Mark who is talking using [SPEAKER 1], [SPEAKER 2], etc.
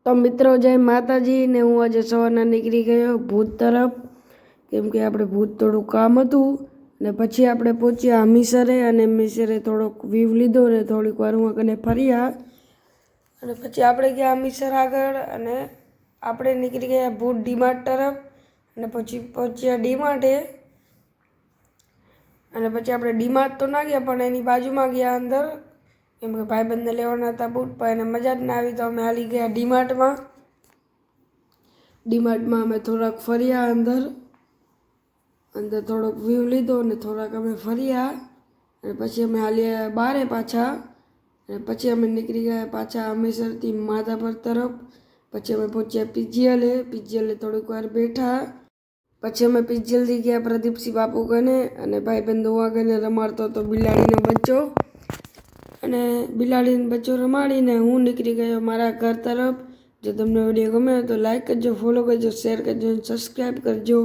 [SPEAKER 1] તો મિત્રો જય માતાજી ને હું આજે સવારના નીકળી ગયો ભૂત તરફ કેમ કે આપણે ભૂત થોડું કામ હતું ને પછી આપણે પહોંચ્યા હમીસરે અને હમીસરે થોડોક વ્યૂ લીધો ને થોડીક વાર હું કને ફર્યા અને પછી આપણે ગયા હમીસર આગળ અને આપણે નીકળી ગયા ભૂત ડીમાર્ટ તરફ અને પછી પહોંચ્યા ડીમાર્ટે અને પછી આપણે ડીમાર્ટ તો ના ગયા પણ એની બાજુમાં ગયા અંદર કેમ કે ભાઈબંધને લેવાના હતા બૂટ પણ એને મજા જ ના આવી તો અમે હાલી ગયા ડીમાર્ટમાં અમે થોડાક ફર્યા અંદર થોડોક વ્યૂ લીધો અને થોડાક અમે ફર્યા અને પછી અમે હાલ્યા બારે પાછા અને પછી અમે નીકળી ગયા પાછા હમીસરથી માધાપર તરફ પછી અમે પહોંચ્યા પીજીએલે થોડીક વાર બેઠા પછી અમે પીજીએલથી ગયા પ્રદીપસિંહ બાપુ કને અને ભાઈબંધ દોવા કને રમાડતો હતો બિલાડીનો બચ્ચો અને બિલાડીનો બચ્ચો રમાડીને હું નીકળી ગયો મારા ઘર તરફ. જો તમને વિડીયો ગમે તો લાઈક કરજો, ફોલો કરજો, શેર કરજો અને સબસ્ક્રાઈબ કરજો.